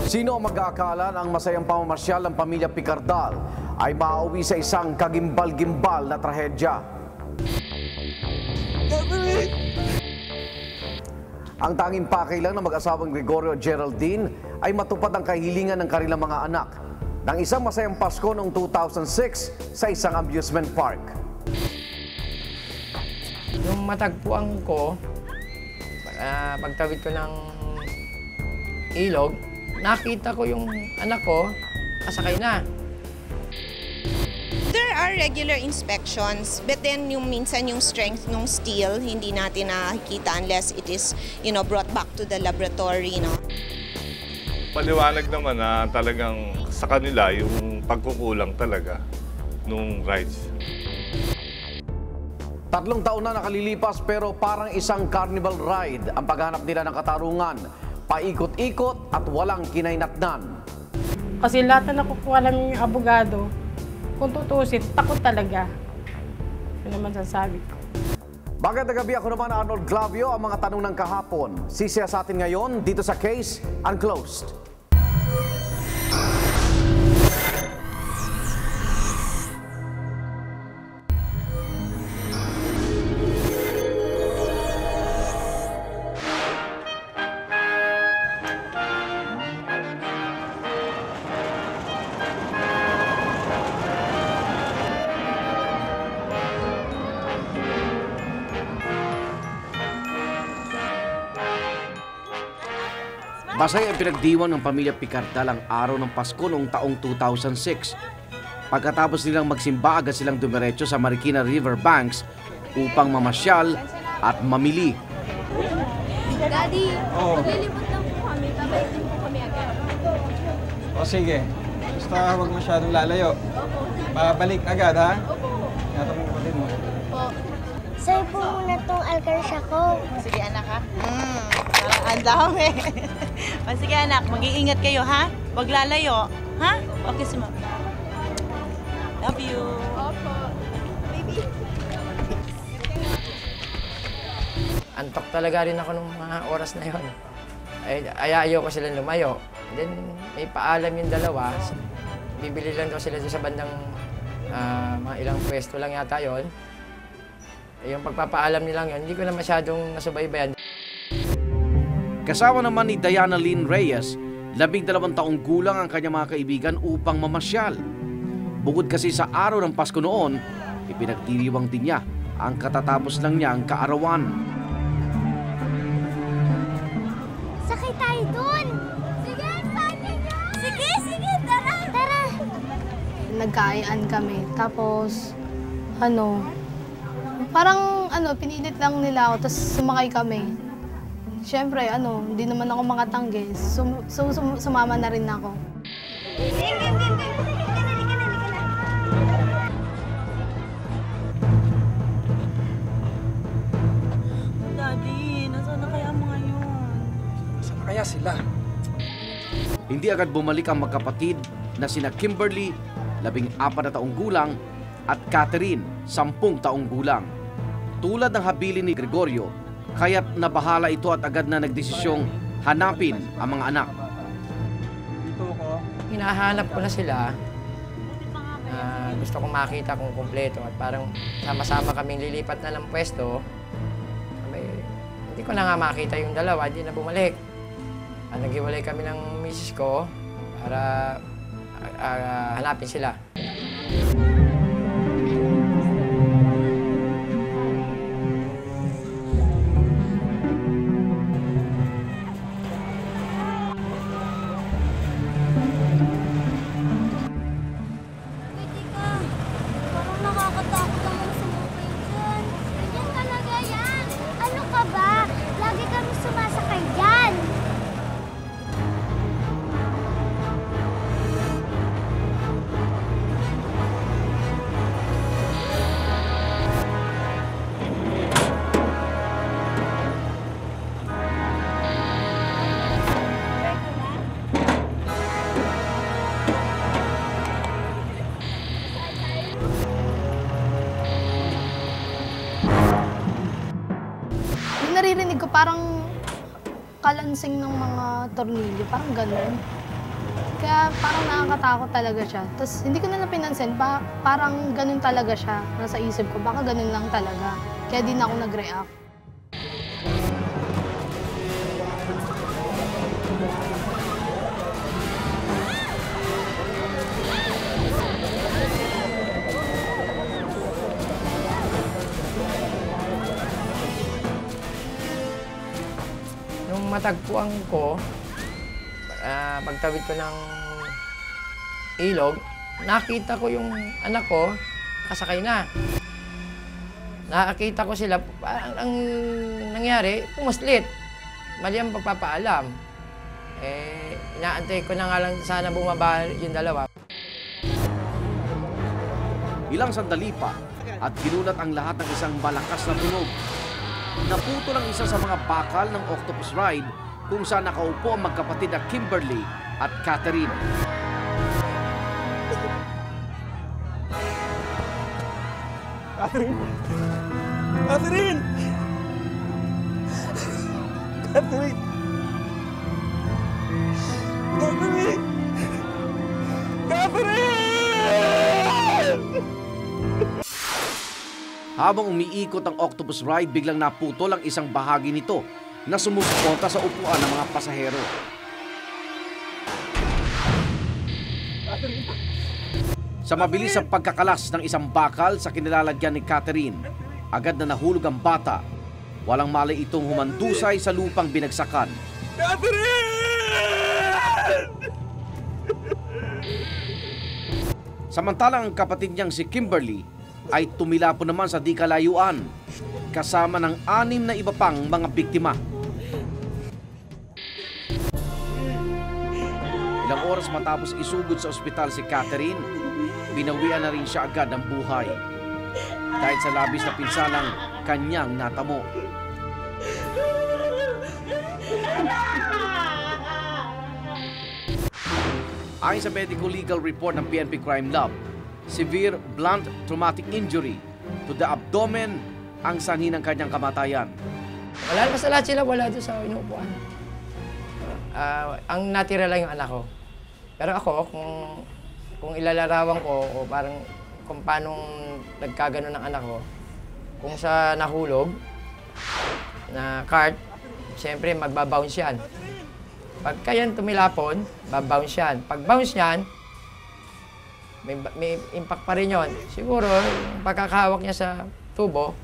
Sino ang mag-aakala na ang masayang pamamasyal ng pamilya Picardal ay maauwi sa isang kagimbal-gimbal na trahedya? Ang tanging pakay lang ng mag-asawang Gregorio at Geraldine ay matupad ang kahilingan ng kanilang mga anak ng isang masayang Pasko noong 2006 sa isang amusement park. Yung matagpuan ko, pagtawid ko ng ilog, nakita ko yung anak ko, kasakay na. There are regular inspections, but then yung minsan yung strength ng steel, hindi natin nakikita unless it is, brought back to the laboratory, Paliwanag naman na talagang sa kanila yung pagkukulang talaga nung rides. 3 taon na nakalilipas pero parang isang carnival ride ang paghanap nila ng katarungan. Paikot-ikot at walang kinainatnan. Kasi lahat na nakukuha namin yung abogado, kung tutusin, takot talaga. Yun naman sasabi ko. Magandang gabi, ako naman Arnold Glavio, ang mga tanong ng kahapon. Sisiya sa atin ngayon dito sa Case Unclosed. Masaya ang pinagdiwang ng pamilya Picardal ang araw ng Pasko noong taong 2006. Pagkatapos nilang magsimba, agad silang dumiretso sa Marikina River banks upang mamasyal at mamili. Daddy, maglilibot lang po kami. Babalik din po kami agad. O sige, basta huwag masyadong lalayo. Babalik agad, ha? Ingatan mo kapatid mo. Po. Sa'yo po muna tong alkansya ko. Sige anak ha. Parang ang dami. O sige anak, mag-iingat kayo ha. Huwag lalayo. Ha? Okay si ma'am. Love you. Opo. Baby. Antok talaga rin ako nung mga oras na yun. Ayaw ko silang lumayo. Then may paalam yung dalawa. Bibili lang daw sila sa bandang mga ilang pwesto lang yata yon. Yung pagpapaalam nilang yun, hindi ko na masyadong nasubaybayan. Kasama naman ni Diana Lynn Reyes, 12 taong gulang ang kanyang mga kaibigan upang mamasyal. Bukod kasi sa araw ng Pasko noon, ipinagdiriwang din niya ang katatapos lang niyang kaarawan. Sakay tayo dun! Sige, sakay niyo! Sige, tara! Tara! Nagkaayaan kami. Tapos, parang pinilit lang nila ako, tapos sumakay kami. Siyempre, hindi naman ako makatanggi. Sumama na rin ako. Daddy, nasaan na kaya mga yun? Saan kaya sila? Hindi agad bumalik ang magkapatid na sina Kimberly, 14 na taong gulang, at Catherine, 10 taong gulang. Tulad ng habilin ni Gregorio, kaya't nabahala ito at agad na nagdesisyong hanapin ang mga anak. Dito ko. Hinahanap ko na sila. Gusto kong makita kung kumpleto at parang sama-sama kaming lilipat na ng pwesto. Hindi ko na nga makita yung dalawa, hindi na bumalik. Naghiwalay kami ng misis ko para hanapin sila. Parang nakakatakot naman sumakay dyan. Ganyan talaga yan. Ano ka ba? Lagi kami sumasakay dyan. Naririnig ko parang kalansing ng mga tornilyo, parang gano'n. Kaya parang nakakatakot talaga siya. Tapos hindi ko na napinansin, parang ganun talaga siya. Nasa isip ko, baka ganun lang talaga. Kaya di na ako nag-react. Nung matagpuan ko, pagtawid ko ng ilog, nakita ko yung anak ko, kasakay na. Nakakita ko sila, ang nangyari, pumuslit. Mali ang pagpapaalam. Inaantay ko na nga lang sana bumaba yung dalawa. Ilang sandali pa at ginulat ang lahat ng isang malakas na tunog. Naputo ng isa sa mga bakal ng octopus ride kung saan nakaupo ang magkapatid na Kimberly at Catherine. Catherine! Catherine! Catherine! Catherine! Catherine! Habang umiikot ang octopus ride, biglang naputol ang isang bahagi nito na sumusuporta sa upuan ng mga pasahero. Sa mabilis sa pagkakalas ng isang bakal sa kinilalagyan ni Catherine, agad na nahulog ang bata. Walang malay itong humandusay sa lupang binagsakan. Catherine! Samantalang ang kapatid niyang si Kimberly ay tumilapo naman sa di kalayuan, kasama ng 6 na iba pang mga biktima. Ilang oras matapos isugod sa ospital si Catherine, binawian na rin siya agad ng buhay dahil sa labis na pinsalang kanyang natamo. Ayon sa medical legal report ng PNP Crime Lab, severe blunt traumatic injury to the abdomen ang sanhi ng kanyang kamatayan. Wala naman sa lahat sila, wala doon sa inuupuan. Ang natira lang yung anak ko. Pero ako, kung ilalarawan ko o parang kung paano nagkagano ng anak ko, kung sa nahulog na cart, siyempre magbabounce yan. Pagka yan tumilapon, babounce yan. Pag bounce yan, may impact pa rin yun. Siguro, yung pagkakahawak niya sa tubo,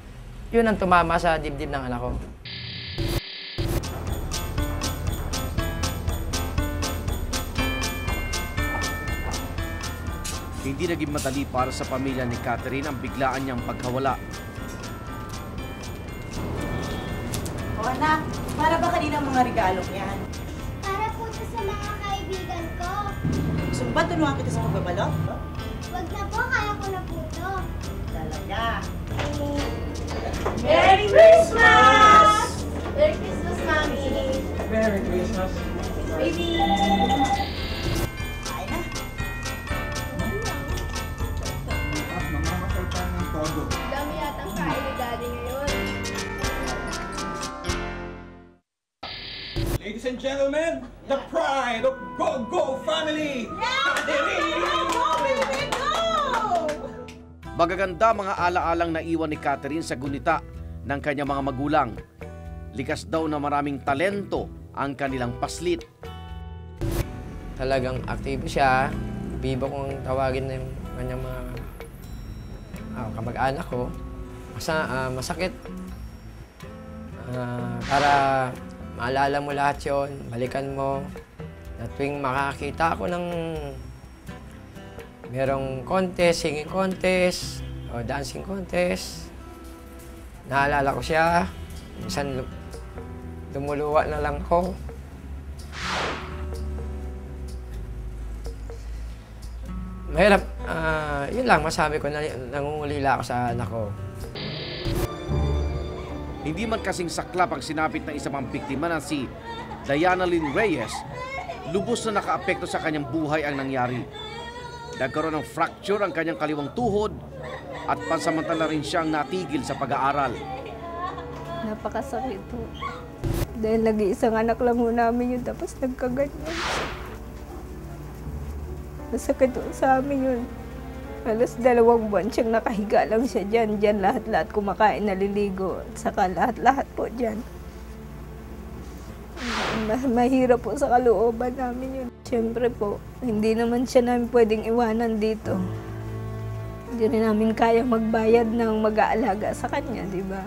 yun ang tumama sa dibdib ng anak ko. Hindi naging madali para sa pamilya ni Catherine ang biglaan niyang pagkawala. O anak, para ba kanina ang mga regalong yan? Para po ito sa mga kaibigan ko. Gusto mo ba tulungan kita sa pagbabalot? Wag na po, kaya ko na po ito. Talaga. Merry Christmas! Merry Christmas, Mami! Merry Christmas! Baby! Ay na. At mamamasal tayo ng todo. Dami yatang kain ni Daddy ngayon. Ladies and gentlemen, the pride of Go Go family! Magaganda mga alaalang naiwan ni Catherine sa gunita ng kanyang mga magulang. Likas daw na maraming talento ang kanilang paslit. Talagang aktibo siya. Bibo kong tawagin na yung kanyang mga kamag-anak ko. Masakit. Para maalala mo lahat yon, balikan mo. Na tuwing makakita ako ng merong contest, singing contest, o dancing contest, naalala ko siya. Minsan lumuluwa na lang ko. Mahirap. Yun lang, masabi ko na nangungulila ako sa anak ko. Hindi man kasing saklap ang sinapit ng isang biktima na si Diana Lynn Reyes, lubos na nakaapekto sa kanyang buhay ang nangyari. Nagkaroon ng fracture ang kanyang kaliwang tuhod at pansamantala rin siyang natigil sa pag-aaral. Napakasakit po. Dahil nag-iisang anak lang ho namin yun, tapos nagkaganyan. Masakit po sa amin yun. Halos 2 buwan siyang nakahiga lang siya dyan. Dyan lahat-lahat kumakain, naliligo. At saka lahat-lahat po dyan. Mahirap po sa kalooban namin yun. Siyempre po, hindi naman siya namin pwedeng iwanan dito. Hindi rin namin kaya magbayad ng mag-aalaga sa kanya, di ba?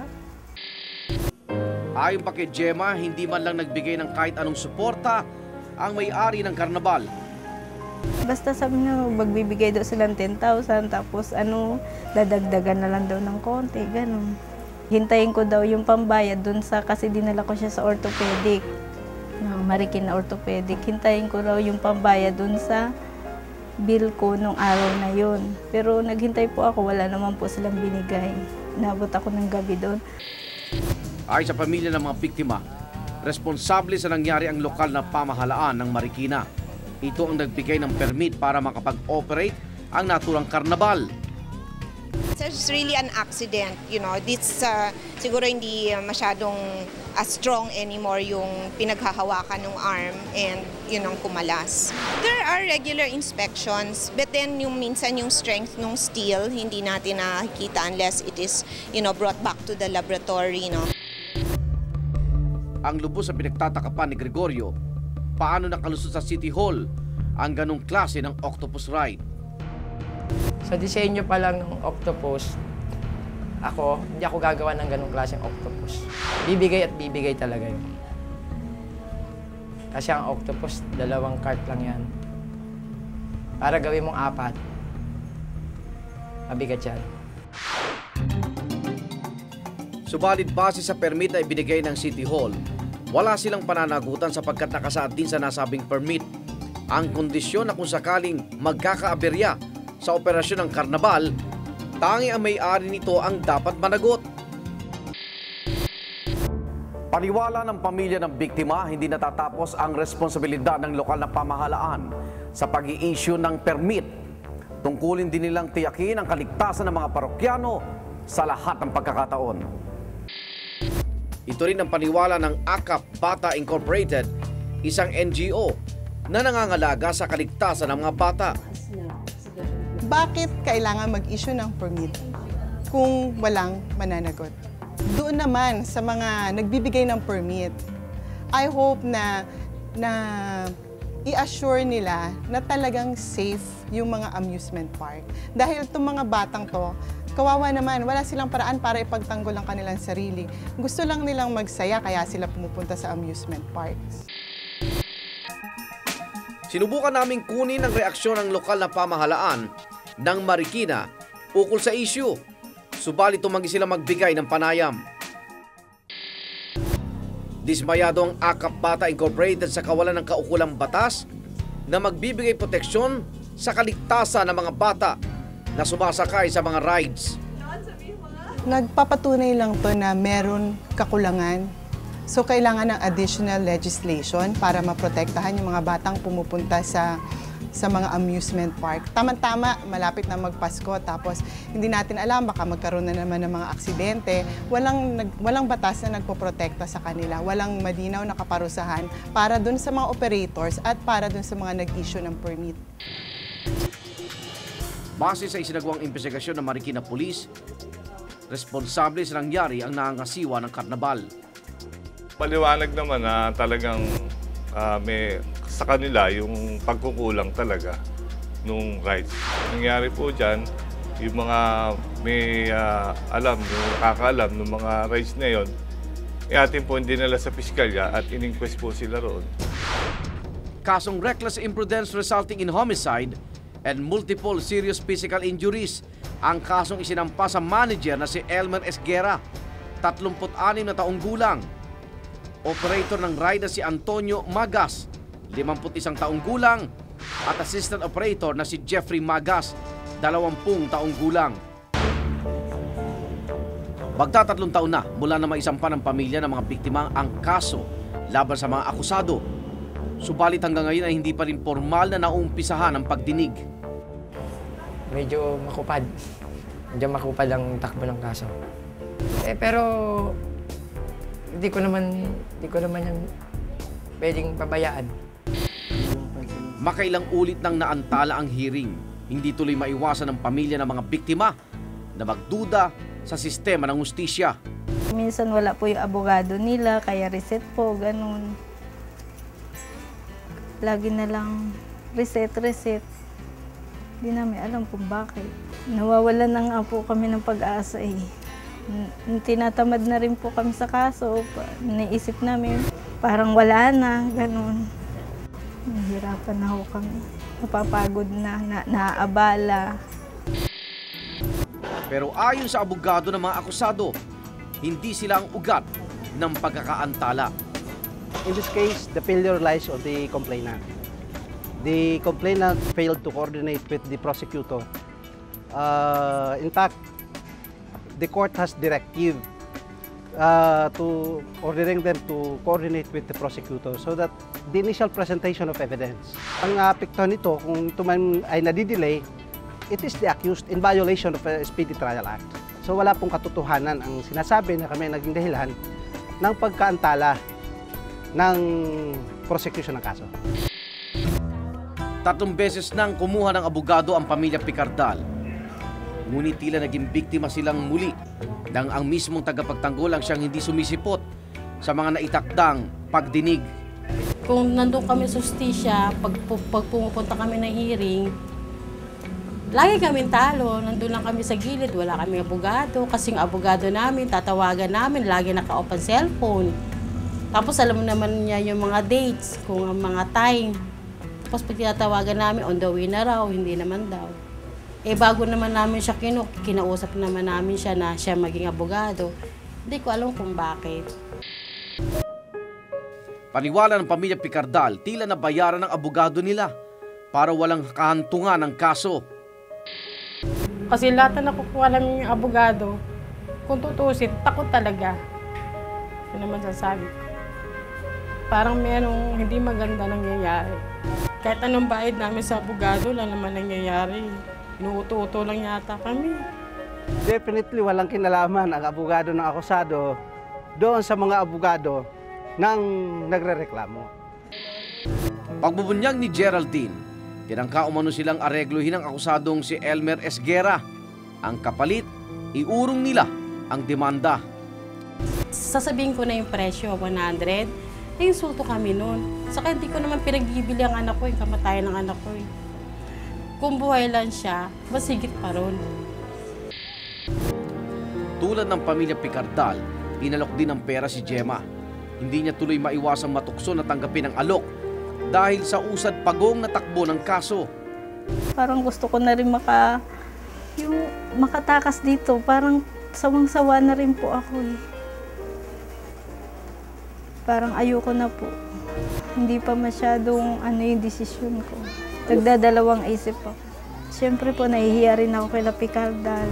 Ayon pa kay Gemma, hindi man lang nagbigay ng kahit anong suporta ang may-ari ng karnabal. Basta sabi na magbibigay daw silang 10,000 tapos dadagdagan na lang daw ng konti, ganun. Hintayin ko daw yung pambayad dun kasi dinala ko siya sa orthopedic. Marikina orthopedic. Hintayin ko raw yung pambayad dun sa bill ko nung araw na yun. Pero naghintay po ako, wala naman po silang binigay. Nabot ako ng gabi doon. Ayon sa pamilya ng mga biktima, responsable sa nangyari ang lokal na pamahalaan ng Marikina. Ito ang nagbigay ng permit para makapag-operate ang naturang karnabal. It's really an accident, This siguro hindi masyadong strong anymore yung pinaghahawakan ng arm and yun ang kumalas. There are regular inspections, but then yung minsan yung strength ng steel hindi natin nakikita unless it is brought back to the laboratory. Ang lubos sa pinagtatakapan ni Gregorio, paano nakalusot sa City Hall ang ganong klase ng octopus ride? Sa disenyo pa lang ng octopus, hindi ako gagawa ng ganong klaseng octopus. Bibigay at bibigay talaga yun. Kasi ang octopus, 2 cart lang yan. Para gawin mong 4, mabigat yan. Subalit base sa permit na ibinigay ng City Hall, wala silang pananagutan sapagkat nakasaad din sa nasabing permit ang kondisyon na kung sakaling magkakaaberya sa operasyon ng karnabal, tangi ang may-ari nito ang dapat managot. Paniwala ng pamilya ng biktima, hindi natatapos ang responsibilidad ng lokal na pamahalaan sa pag-i-issue ng permit. Tungkulin din nilang tiyakin ang kaligtasan ng mga parokyano sa lahat ng pagkakataon. Ito rin ang paniwala ng AKAP Bata Incorporated, isang NGO na nangangalaga sa kaligtasan ng mga bata. Bakit kailangan mag-issue ng permit kung walang mananagot? Doon naman sa mga nagbibigay ng permit, I hope na i-assure nila na talagang safe yung mga amusement park. Dahil itong mga batang to, kawawa naman, wala silang paraan para ipagtanggol ang kanilang sarili. Gusto lang nilang magsaya kaya sila pumupunta sa amusement parks. Sinubukan naming kunin ang reaksyon ng lokal na pamahalaan ng Marikina ukol sa issue. Subalit tumanggi sila magbigay ng panayam. Dismayado ang AKAP Bata Incorporated sa kawalan ng kaukulang batas na magbibigay proteksyon sa kaligtasan ng mga bata na sumasakay sa mga rides. Nagpapatunay lang to na meron kakulangan. So kailangan ng additional legislation para maprotektahan yung mga batang pumupunta sa mga amusement park. Tama-tama, malapit na magpasko tapos hindi natin alam, baka magkaroon na naman ng mga aksidente. Walang batas na nagpoprotekta sa kanila. Walang malinaw na kaparusahan para dun sa mga operators at para dun sa mga nag-issue ng permit. Base sa isinagawang investigasyon ng Marikina Police, responsable sa nangyari ang nangangasiwa ng karnabal. Paliwanag naman na talagang may sa kanila yung pagkukulang talaga nung rights. Nangyari po dyan, yung mga may alam, yung nakakaalam ng mga rights na yon, atin po dinala sa piskalya at in-inquest po sila roon. Kasong reckless imprudence resulting in homicide and multiple serious physical injuries ang kasong isinampa sa manager na si Elmer Esguera, 36 na taong gulang. Operator ng ride na si Antonio Magas, 51 taong gulang, at assistant operator na si Jeffrey Magas, 20 taong gulang. Magtatatlong taon na mula na maisampa ng pamilya ng mga biktima ang kaso laban sa mga akusado. Subalit hanggang ngayon ay hindi pa rin formal na naumpisahan ang pagdinig. Medyo makupad. Medyo makupad ang takbo ng kaso. Pero hindi ko naman yan pwedeng pabayaan. Makailang ulit nang naantala ang hearing, hindi tuloy maiwasan ng pamilya ng mga biktima na magduda sa sistema ng hustisya. Minsan wala po yung abogado nila, kaya reset po, ganun. Lagi na lang reset. Hindi namin alam kung bakit. Nawawalan na nga po kami ng pag-asa eh. Tinatamad na rin po kami sa kaso. Naisip namin parang wala na, ganun. Nahihirapan na ho kami. Napapagod na, naaabala. Pero ayon sa abogado ng mga akusado, hindi sila ang ugat ng pagkakaantala. In this case, the failure lies on the complainant. The complainant failed to coordinate with the prosecutor. In fact, the court has directive to ordering them to coordinate with the prosecutor so that the initial presentation of evidence. Ang apekto nito, kung ito man ay nadidelay, it is the accused in violation of a Speedy Trial Act. So wala pong katotohanan ang sinasabi na kami naging dahilan ng pagkaantala ng prosecution ng kaso. 3 beses nang kumuha ng abogado ang pamilya Picardal. Ngunit tila naging biktima silang muli nang ang mismong tagapagtanggol ang siyang hindi sumisipot sa mga naitakdang pagdinig. Kung nandun kami sa hustisya, pag pumupunta kami ng hearing, lagi kami talo. Nandun lang kami sa gilid, wala kami abogado. Kasing abogado namin, tatawagan namin, lagi naka-off ang cellphone. Tapos alam mo naman niya yung mga dates, kung ang mga time. Tapos pag tinatawagan namin, on the way na raw, hindi naman daw. Eh bago naman namin siya kinausap naman namin siya na siya maging abogado. Hindi ko alam kung bakit. Paniwala ng pamilya Picardal, tila nabayaran ng abogado nila para walang kahantungan ng kaso. Kasi lahat na nakukuha namin yung abogado, kung tutusin, takot talaga. Yun naman sasabi ko. Parang merong hindi maganda nangyayari. Kahit anong bayad namin sa abogado, wala naman nangyayari. Inuuto-uto lang yata kami. Definitely walang kinalaman ang abogado ng akusado doon sa mga abogado ng nagrereklamo. Pagbubunyag ni Geraldine, tinangka umano silang aregluhin ang akusadong si Elmer Esguera. Ang kapalit, iurong nila ang demanda. Sasabihin ko na yung presyo, 100. Insulto kami noon. Saka hindi ko naman pinagbibili ang anak ko, yung kamatayan ng anak ko. Kung buhay lang siya, mas higit pa ron. Tulad ng pamilya Picardal, inalok din ng pera si Gemma. Hindi niya tuloy maiwasang matukso na tanggapin ang alok dahil sa usad pagong na takbo ng kaso. Parang gusto ko na rin makatakas dito. Parang sawang-sawa na rin po ako eh. Parang ayoko na po. Hindi pa masyadong yung desisyon ko. Nagdadalawang isip ako. Siyempre po, nahihiya rin ako kay Picardal.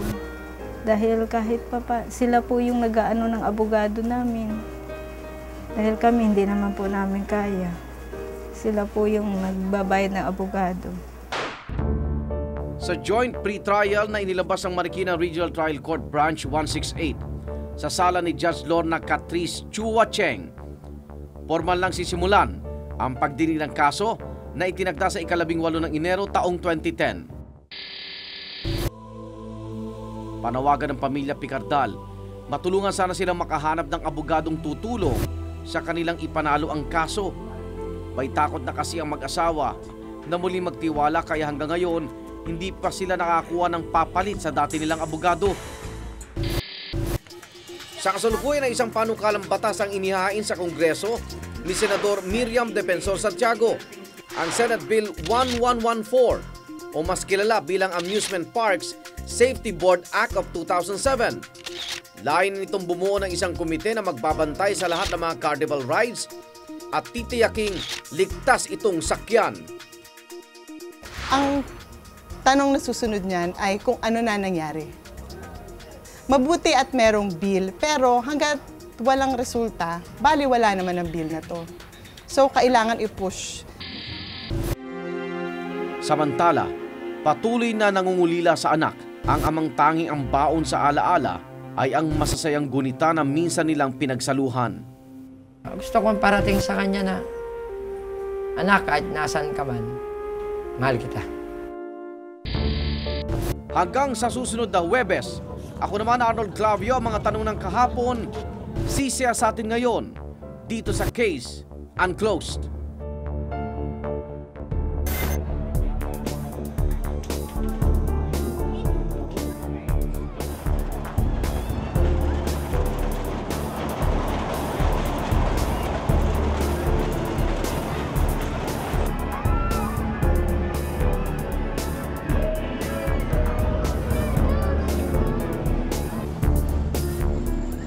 Dahil kahit sila po yung nag-aano ng abogado namin. Dahil kami, hindi naman po namin kaya. Sila po yung nagbabayad ng abogado. Sa joint pre-trial na inilabas ng Marikina Regional Trial Court Branch 168 sa sala ni Judge Lorna Catrice Chua Cheng, formal lang sisimulan ang pagdinig ng kaso na itinagda sa ika-18 ng Enero taong 2010. Panawagan ng pamilya Picardal, matulungan sana silang makahanap ng abogadong tutulong sa kanilang ipanalo ang kaso. May takot na kasi ang mag-asawa na muling magtiwala kaya hanggang ngayon hindi pa sila nakakuha ng papalit sa dati nilang abogado. Sa kasalukuyan ay isang panukalang batas ang inihain sa Kongreso ni Senador Miriam Defensor Santiago, ang Senate Bill 1114 o mas kilala bilang Amusement Parks Safety Board Act of 2007. Lain nitong bumuo ng isang komite na magbabantay sa lahat ng mga carnival rides at titiyaking ligtas itong sakyan. Ang tanong na susunod niyan ay kung ano na nangyari. Mabuti at merong bill, pero hanggat walang resulta, baliwala naman ang bill na to. So, kailangan i-push. Samantala, patuloy na nangungulila sa anak. Ang amang tanging ang baon sa alaala ay ang masasayang gunita na minsan nilang pinagsaluhan. Gusto kong parating sa kanya na, anak, kahit nasan ka man, Mahal kita. Hanggang sa susunod na Huwebes, ako naman Arnold Clavio, ang mga tanong ng kahapon, sisiya sa atin ngayon dito sa Case Unclosed.